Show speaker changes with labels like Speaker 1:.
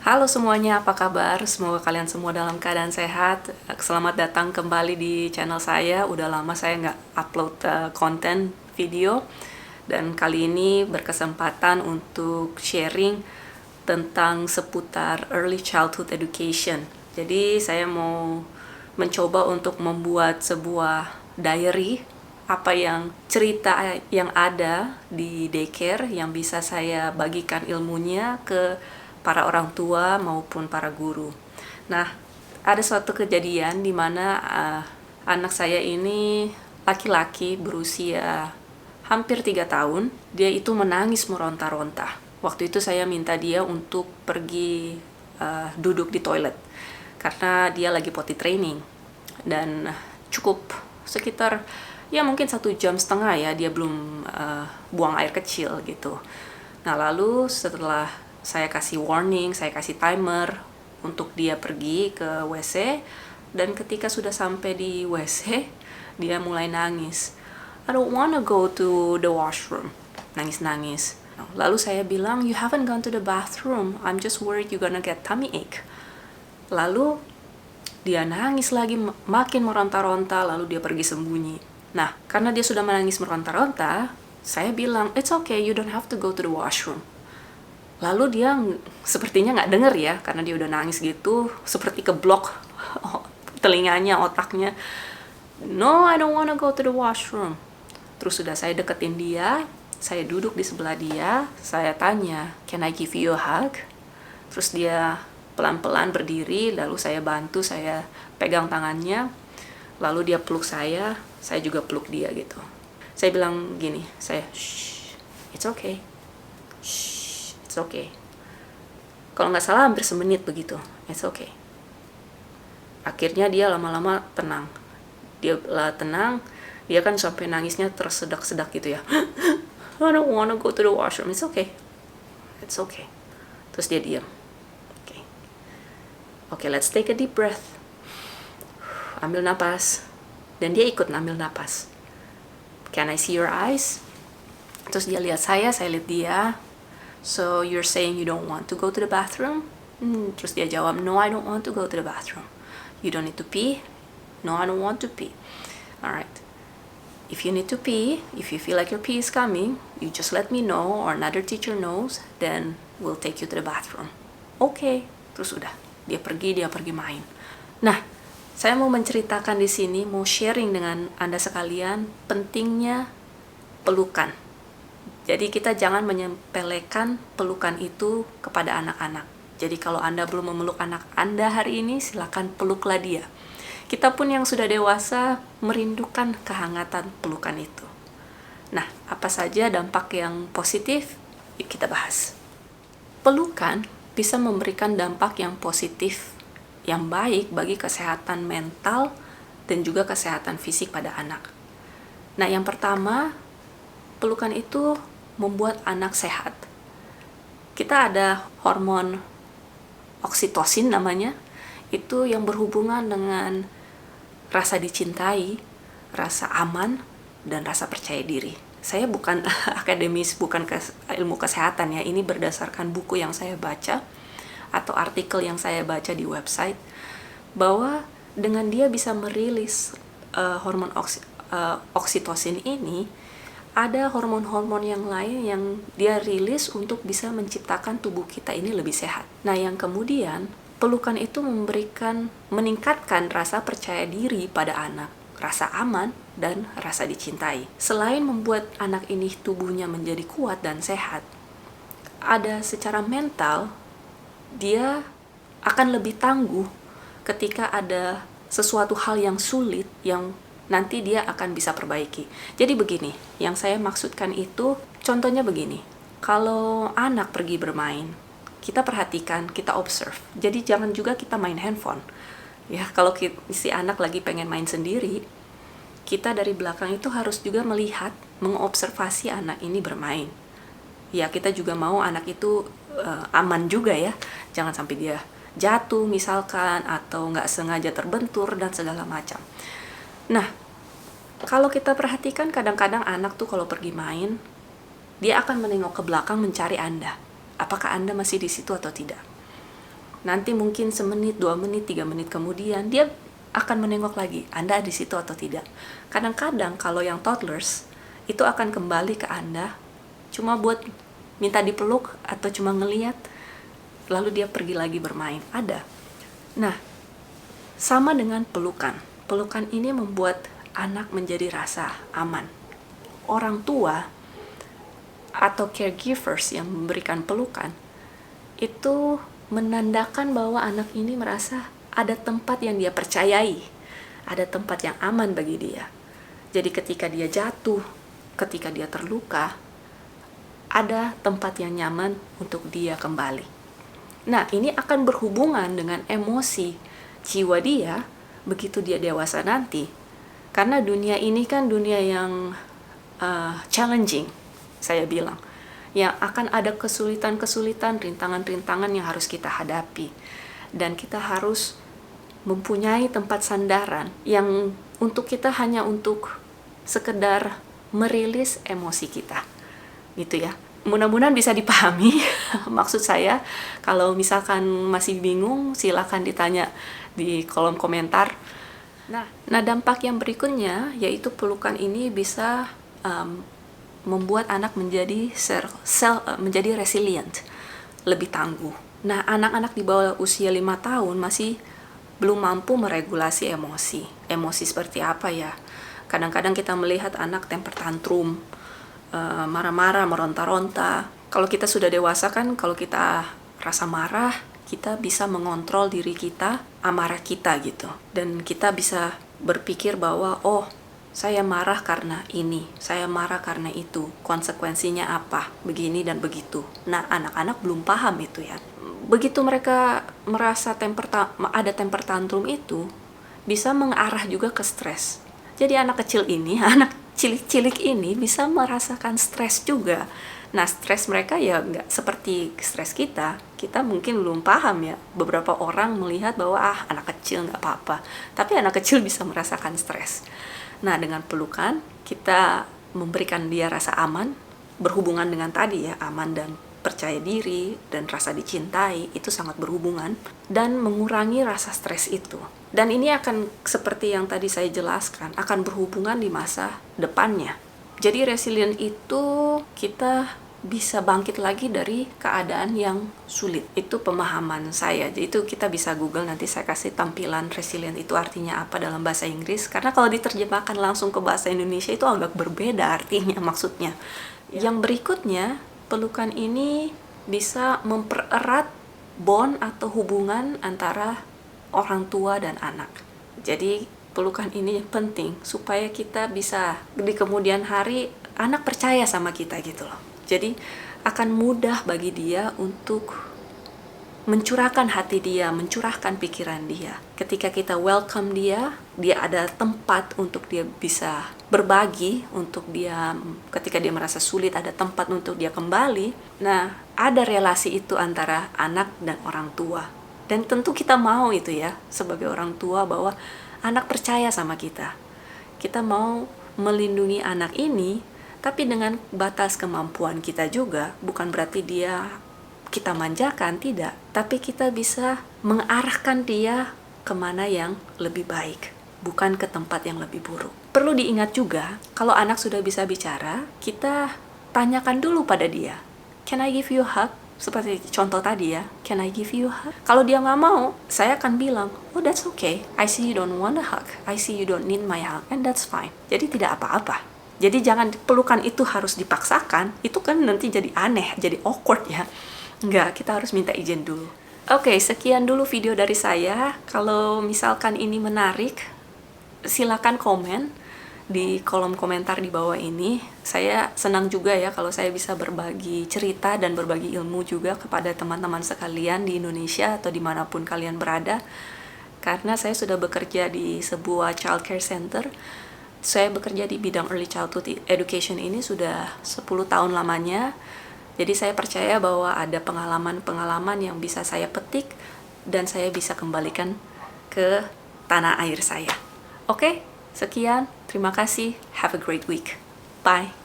Speaker 1: Halo semuanya, apa kabar? Semoga kalian semua dalam keadaan sehat. Selamat datang kembali di channel saya. Udah lama saya nggak upload konten video. Dan kali ini berkesempatan untuk sharing tentang seputar early childhood education. Jadi saya mau mencoba untuk membuat sebuah diary apa yang cerita yang ada di daycare yang bisa saya bagikan ilmunya ke para orang tua maupun para guru. Nah, ada suatu kejadian di mana anak saya ini laki-laki berusia hampir 3 tahun. Dia itu menangis meronta-ronta. Waktu itu saya minta dia untuk pergi duduk di toilet karena dia lagi potty training, dan cukup sekitar ya mungkin 1,5 jam ya dia belum buang air kecil gitu. Nah, lalu setelah saya kasih warning, saya kasih timer untuk dia pergi ke WC, dan ketika sudah sampai di WC dia mulai nangis. I don't wanna go to the washroom. Nangis-nangis. Lalu saya bilang, you haven't gone to the bathroom. I'm just worried you're gonna get tummy ache. Lalu dia nangis lagi, makin meronta-ronta, lalu dia pergi sembunyi. Nah, karena dia sudah menangis meronta-ronta, saya bilang, it's okay, you don't have to go to the washroom. Lalu dia sepertinya nggak denger ya, karena dia udah nangis gitu, seperti keblok telinganya, otaknya. No, I don't wanna go to the washroom. Terus sudah saya deketin dia, saya duduk di sebelah dia, saya tanya, can I give you a hug? Terus dia pelan-pelan berdiri, lalu saya bantu, saya pegang tangannya, lalu dia peluk saya juga peluk dia gitu. Saya bilang gini, shh, it's okay, shh, it's okay. Kalau nggak salah hampir semenit begitu, it's okay. Akhirnya dia lama-lama tenang. Dia tenang, dia kan sampai nangisnya tersedak-sedak gitu ya. I don't wanna go to the washroom, it's okay. It's okay. Terus dia diam. Okay, let's take a deep breath. Ambil napas. Dan dia ikut ambil napas. Can I see your eyes? Terus dia lihat saya lihat dia. So you're saying you don't want to go to the bathroom? Terus dia jawab, no, I don't want to go to the bathroom. You don't need to pee? No, I don't want to pee. Alright. If you need to pee, if you feel like your pee is coming, you just let me know or another teacher knows, then we'll take you to the bathroom. Okay. Terus udah. Dia pergi main. Nah, saya mau menceritakan di sini, mau sharing dengan Anda sekalian pentingnya pelukan. Jadi kita jangan menyepelekan pelukan itu kepada anak-anak. Jadi kalau Anda belum memeluk anak Anda hari ini, silakan peluklah dia. Kita pun yang sudah dewasa merindukan kehangatan pelukan itu. Nah, apa saja dampak yang positif? Yuk kita bahas. Pelukan bisa memberikan dampak yang positif, yang baik bagi kesehatan mental dan juga kesehatan fisik pada anak. Nah, yang pertama, pelukan itu membuat anak sehat. Kita ada hormon oksitosin namanya, itu yang berhubungan dengan rasa dicintai, rasa aman, dan rasa percaya diri. Saya bukan akademis, bukan ilmu kesehatan ya, ini berdasarkan buku yang saya baca atau artikel yang saya baca di website, bahwa dengan dia bisa merilis hormon oksitosin ini, ada hormon-hormon yang lain yang dia rilis untuk bisa menciptakan tubuh kita ini lebih sehat. Nah, yang kemudian pelukan itu meningkatkan rasa percaya diri pada anak, rasa aman, dan rasa dicintai. Selain membuat anak ini tubuhnya menjadi kuat dan sehat, ada secara mental, dia akan lebih tangguh ketika ada sesuatu hal yang sulit yang nanti dia akan bisa perbaiki. Jadi begini, yang saya maksudkan itu, contohnya begini, kalau anak pergi bermain, kita perhatikan, kita observe. Jadi jangan juga kita main handphone. Ya, kalau si anak lagi pengen main sendiri, kita dari belakang itu harus juga melihat, mengobservasi anak ini bermain. Ya, kita juga mau anak itu aman juga ya. Jangan sampai dia jatuh misalkan, atau nggak sengaja terbentur, dan segala macam. Nah, kalau kita perhatikan kadang-kadang anak tuh kalau pergi main, dia akan menengok ke belakang mencari Anda. Apakah Anda masih di situ atau tidak? Nanti mungkin semenit, 2 menit, 3 menit kemudian dia akan menengok lagi, Anda di situ atau tidak. Kadang-kadang kalau yang toddlers itu akan kembali ke Anda cuma buat minta dipeluk atau cuma ngeliat, lalu dia pergi lagi bermain. Ada. Nah, sama dengan pelukan. Pelukan ini membuat anak menjadi rasa aman. Orang tua atau caregivers yang memberikan pelukan itu menandakan bahwa anak ini merasa ada tempat yang dia percayai, ada tempat yang aman bagi dia. Jadi ketika dia jatuh, ketika dia terluka, ada tempat yang nyaman untuk dia kembali. Nah, ini akan berhubungan dengan emosi jiwa dia begitu dia dewasa nanti. Karena dunia ini kan dunia yang challenging, saya bilang. Yang akan ada kesulitan-kesulitan, rintangan-rintangan yang harus kita hadapi. Dan kita harus mempunyai tempat sandaran yang untuk kita hanya untuk sekedar merilis emosi kita. Gitu ya. Mudah-mudahan bisa dipahami. Maksud saya, kalau misalkan masih bingung, silakan ditanya di kolom komentar. Nah, dampak yang berikutnya yaitu pelukan ini bisa membuat anak menjadi menjadi resilient, lebih tangguh. Nah, anak-anak di bawah usia 5 tahun masih belum mampu meregulasi emosi. Emosi seperti apa ya? Kadang-kadang kita melihat anak temper tantrum, marah-marah, meronta-ronta. Kalau kita sudah dewasa kan, kalau kita rasa marah, kita bisa mengontrol diri kita, amarah kita gitu. Dan kita bisa berpikir bahwa, oh, saya marah karena ini, saya marah karena itu, konsekuensinya apa, begini dan begitu. Nah, anak-anak belum paham itu ya. Begitu mereka merasa ada temper tantrum itu, bisa mengarah juga ke stres. Jadi anak kecil ini, anak cilik-cilik ini bisa merasakan stres juga. Nah, stres mereka ya nggak seperti stres kita. Kita mungkin belum paham ya. Beberapa orang melihat bahwa anak kecil nggak apa-apa. Tapi anak kecil bisa merasakan stres. Nah, dengan pelukan, kita memberikan dia rasa aman, berhubungan dengan tadi ya, aman dan percaya diri, dan rasa dicintai, itu sangat berhubungan, dan mengurangi rasa stres itu. Dan ini akan, seperti yang tadi saya jelaskan, akan berhubungan di masa depannya. Jadi resilient itu kita bisa bangkit lagi dari keadaan yang sulit. Itu pemahaman saya. Jadi itu kita bisa Google, nanti saya kasih tampilan resilient itu artinya apa dalam bahasa Inggris. Karena kalau diterjemahkan langsung ke bahasa Indonesia itu agak berbeda artinya, maksudnya. Yang berikutnya, pelukan ini bisa mempererat bond atau hubungan antara orang tua dan anak. Jadi pelukan ini penting supaya kita bisa di kemudian hari anak percaya sama kita gitu loh. Jadi akan mudah bagi dia untuk mencurahkan hati dia, mencurahkan pikiran dia. Ketika kita welcome dia ada tempat untuk dia bisa berbagi, untuk dia ketika dia merasa sulit ada tempat untuk dia kembali. Nah, ada relasi itu antara anak dan orang tua. Dan tentu kita mau itu ya, sebagai orang tua, bahwa anak percaya sama kita. Kita mau melindungi anak ini, tapi dengan batas kemampuan kita juga. Bukan berarti kita manjakan, tidak. Tapi kita bisa mengarahkan dia kemana yang lebih baik, bukan ke tempat yang lebih buruk. Perlu diingat juga, kalau anak sudah bisa bicara, kita tanyakan dulu pada dia, can I give you a hug? Seperti contoh tadi ya, can I give you a hug? Kalau dia nggak mau, saya akan bilang, oh that's okay, I see you don't want a hug, I see you don't need my hug, and that's fine. Jadi tidak apa-apa. Jadi jangan pelukan itu harus dipaksakan, itu kan nanti jadi aneh, jadi awkward ya. Enggak, kita harus minta izin dulu. Oke, sekian dulu video dari saya. Kalau misalkan ini menarik, silakan komen di kolom komentar di bawah ini. Saya senang juga ya kalau saya bisa berbagi cerita dan berbagi ilmu juga kepada teman-teman sekalian di Indonesia atau dimanapun kalian berada. Karena saya sudah bekerja di sebuah child care center. Saya bekerja di bidang early childhood education ini sudah 10 tahun lamanya. Jadi saya percaya bahwa ada pengalaman-pengalaman yang bisa saya petik dan saya bisa kembalikan ke tanah air saya. Oke, sekian. Terima kasih. Have a great week. Bye.